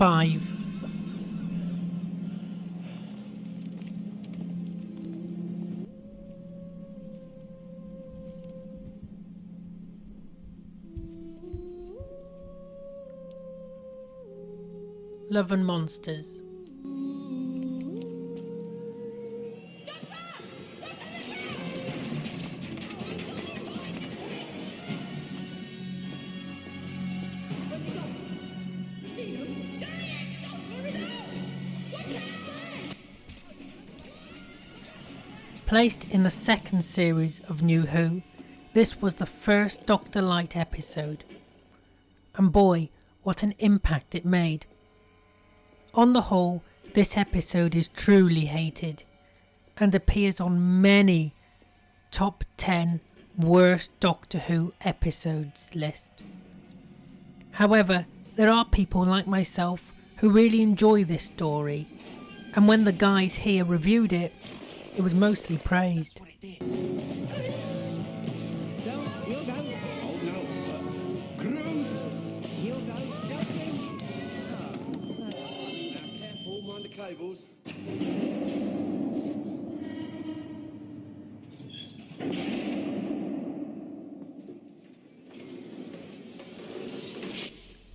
5. Love and Monsters. Placed in the second series of New Who, this was the first Dr. Light episode. And boy, what an impact it made. On the whole, this episode is truly hated and appears on many top 10 worst Doctor Who episodes list. However, there are people like myself who really enjoy this story, and when the guys here reviewed it, it was mostly praised. Cables.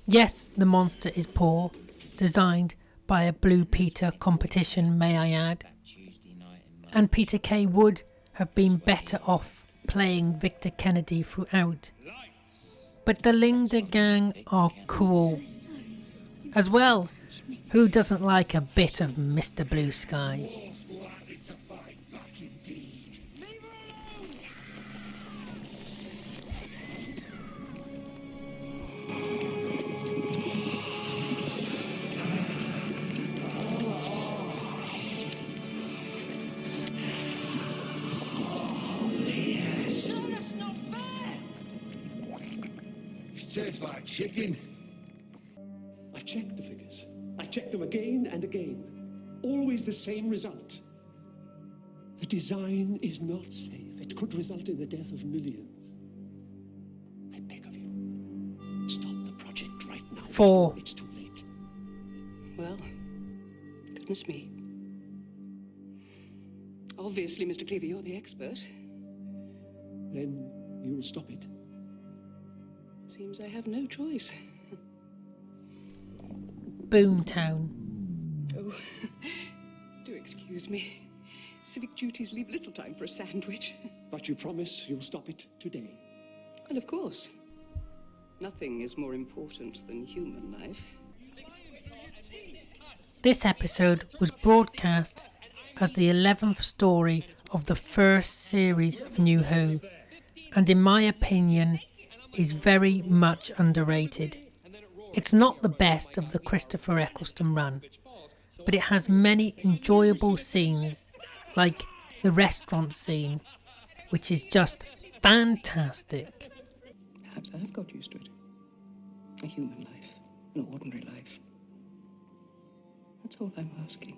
Yes, the monster is poor, designed by a Blue Peter competition, may I add, and Peter Kay would have been better off playing Victor Kennedy throughout. But the Linger gang are cool. As well, who doesn't like a bit of Mr. Blue Sky? Tastes like chicken. I've checked the figures. I've checked them again and again. Always the same result. The design is not safe. It could result in the death of millions. I beg of you, stop the project right now. 4. Before it's too late. Well, goodness me. Obviously, Mr. Cleaver, you're the expert. Then you'll stop it. Seems I have no choice. Boomtown. Oh, do excuse me. Civic duties leave little time for a sandwich. But you promise you'll stop it today. And of course, nothing is more important than human life. This episode was broadcast as the 11th story of the first series of New Who, and in my opinion is very much underrated. It's not the best of the Christopher Eccleston run, but it has many enjoyable scenes, like the restaurant scene, which is just fantastic. Perhaps I have got used to it. A human life, an ordinary life. That's all I'm asking.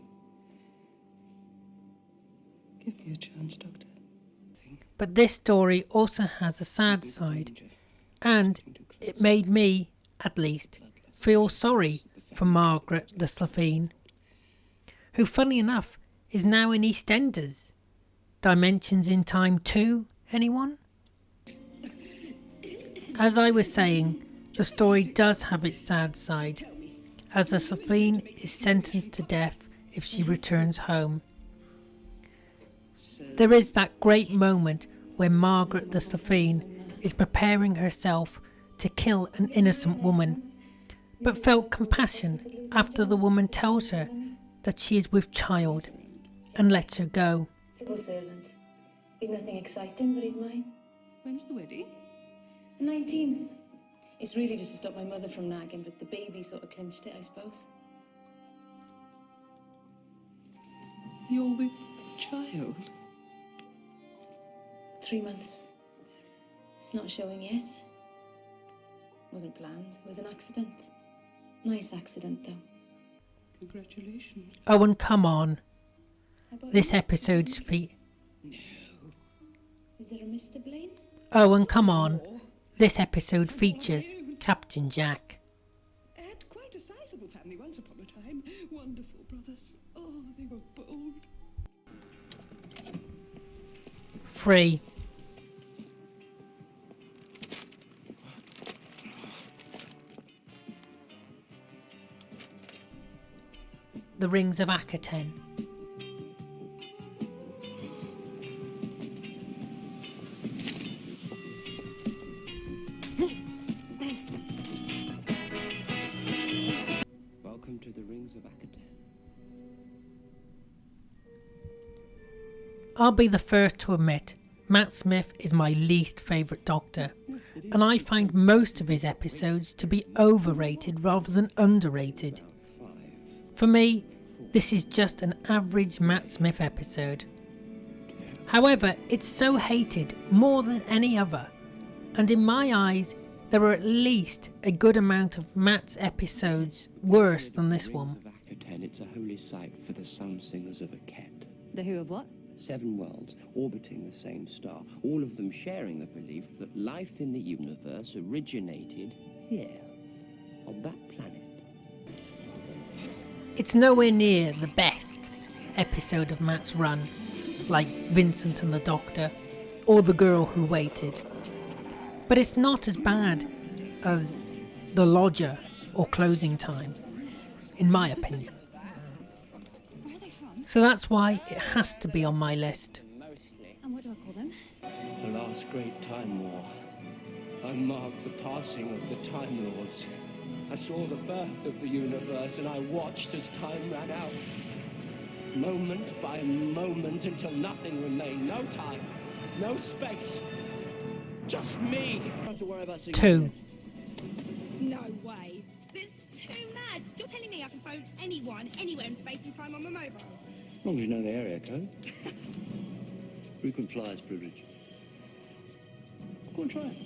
Give me a chance, Doctor. But this story also has a sad side, and it made me, at least, feel sorry for Margaret the Slotheen, who, funny enough, is now in EastEnders. Dimensions in Time 2, anyone? As I was saying, the story does have its sad side, as the Slotheen is sentenced to death if she returns home. There is that great moment where Margaret the Slotheen is preparing herself to kill an innocent woman, but felt compassion after the woman tells her that she is with child and lets her go. Civil servant. He's nothing exciting, but he's mine. When's the wedding? The 19th. It's really just to stop my mother from nagging, but the baby sort of clinched it, I suppose. You're with child? 3 months. It's not showing yet. Wasn't planned. It was an accident. Nice accident, though. Congratulations. Owen, come on. How about This you? episode's No. Is there a Mr. Blaine? Owen, come on. This episode features Captain Jack. I had quite quite a sizable family once upon a time. Wonderful brothers. Oh, they were bold. 3. The Rings of Akaten. Welcome to the Rings of Akaten. I'll be the first to admit, Matt Smith is my least favourite Doctor, and I find most of his episodes to be overrated rather than underrated. For me, this is just an average Matt Smith episode. However, it's so hated more than any other, and in my eyes, there are at least a good amount of Matt's episodes worse than this one. Rings of Akaten, it's a holy site for the sound singers of Akhet. The who of what? 7 worlds orbiting the same star, all of them sharing the belief that life in the universe originated here, on that planet. It's nowhere near the best episode of Matt's run, like Vincent and the Doctor, or The Girl Who Waited. But it's not as bad as The Lodger or Closing Time, in my opinion. So that's why it has to be on my list. And what do I call them? The last great Time War. I marked the passing of the Time Lords. I saw the birth of the universe, and I watched as time ran out. Moment by moment until nothing remained. No time, no space. Just me. Don't have to worry about seeing 2. No way. That's too mad. You're telling me I can phone anyone, anywhere in space and time on my mobile? As long as you know the area code. Frequent flyers privilege. Go and try it.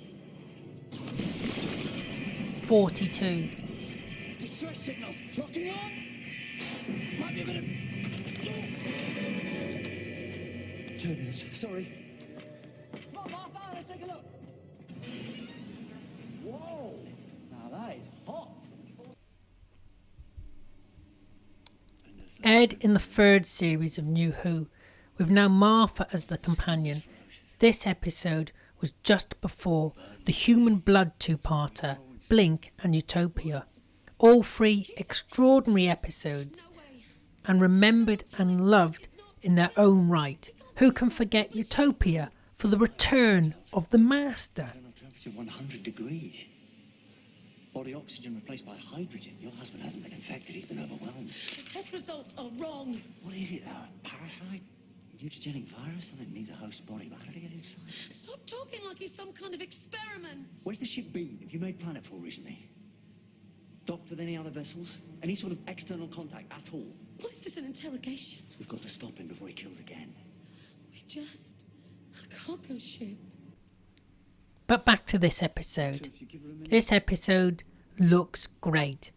42. Distress signal. Locking on. Might be a bit of... Turbulence. Sorry. Not Martha, let's take a look. Whoa. Now that is hot. Aired in the 3rd series of New Who, with now Martha as the companion, this episode was just before the Human Blood two-parter, Blink and Utopia. All 3 extraordinary episodes, and remembered and loved in their own right. Who can forget Utopia for the return of the Master? Internal temperature 100 degrees. Body oxygen replaced by hydrogen. Your husband hasn't been infected, he's been overwhelmed. The test results are wrong. What is it though? A parasite? Mutagenic virus? Something that needs a host body. But how did he get inside? Stop talking like he's some kind of experiment. Where's the ship been? Have you made planetfall recently? Docked with any other vessels? Any sort of external contact at all? What if there's an interrogation? We've got to stop him before he kills again. A cargo ship. But back to this episode. This episode looks great.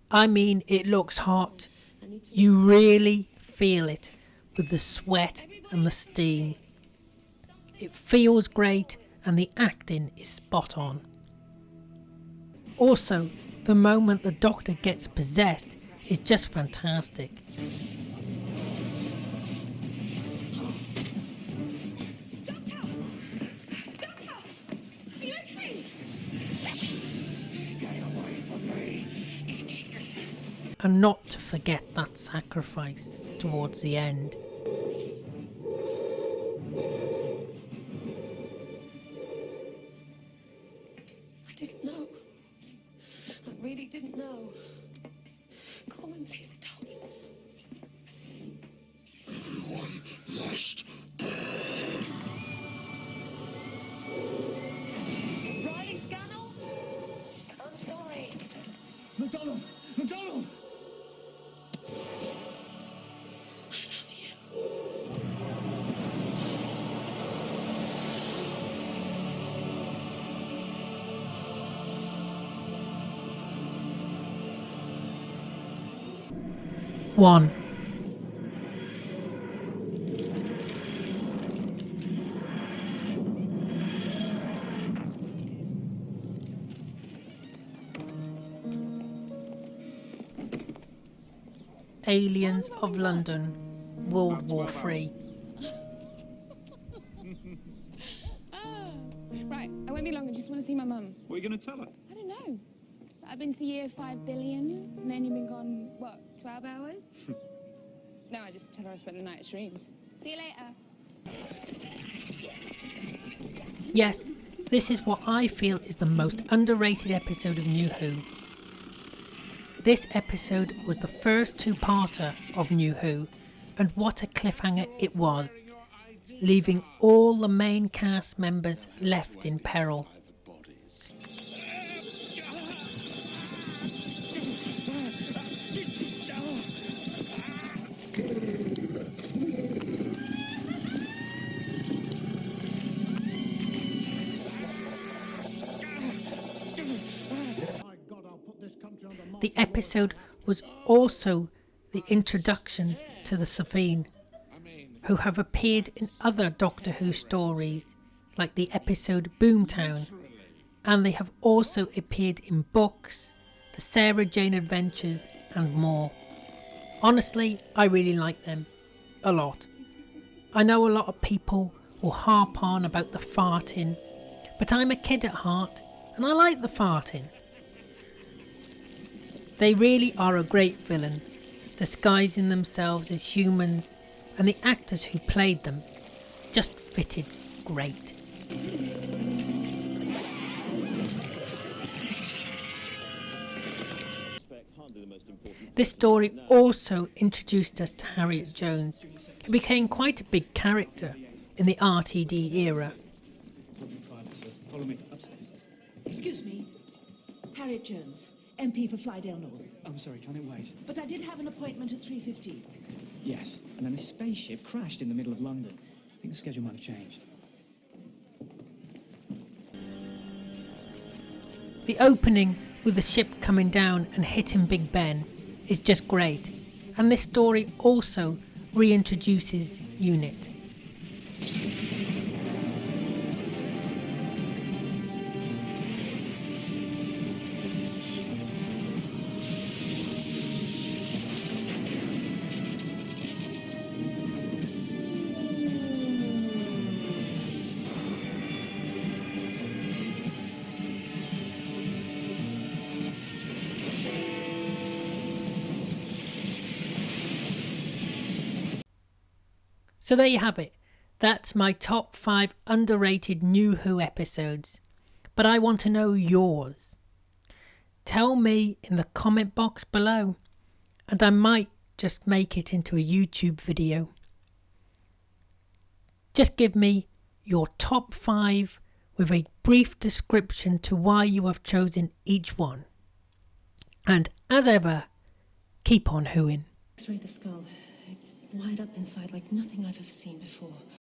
I mean, it looks hot. You really feel it with the sweat and the steam. It feels great and the acting is spot on. Also, the moment the Doctor gets possessed is just fantastic. And not to forget that sacrifice towards the end. I didn't know. I really didn't know. Colin, please stop. Everyone must Riley Scannell? I'm sorry. McDonald! McDonald! I love you. One. Aliens of London, World War III. Right, I won't be long. I just want to see my mum. What are you going to tell her? I don't know. I've been to the year 5 billion, and then you've been gone, what, 12 hours? No, I just tell her I spent the night at Shreens. See you later. Yes, this is what I feel is the most underrated episode of New Who. This episode was the first two-parter of New Who, and what a cliffhanger it was, leaving all the main cast members left in peril. The episode was also the introduction to the Whovian, who have appeared in other Doctor Who stories, like the episode Boomtown, and they have also appeared in books, the Sarah Jane Adventures, and more. Honestly, I really like them. A lot. I know a lot of people will harp on about the farting, but I'm a kid at heart, and I like the farting. They really are a great villain, disguising themselves as humans, and the actors who played them just fitted great. This story also introduced us to Harriet Jones, who became quite a big character in the RTD era. Follow me upstairs. Excuse me, Harriet Jones, MP for Flydale North. I'm sorry, can it wait? But I did have an appointment at 3:15. Yes, and then a spaceship crashed in the middle of London. I think the schedule might have changed. The opening with the ship coming down and hitting Big Ben is just great, and this story also reintroduces Unit. So there you have it. That's my top 5 underrated New Who episodes. But I want to know yours. Tell me in the comment box below, and I might just make it into a YouTube video. Just give me your top 5 with a brief description to why you have chosen each one. And as ever, keep on whoing. X-ray the skull. It's wired up inside like nothing I've ever seen before.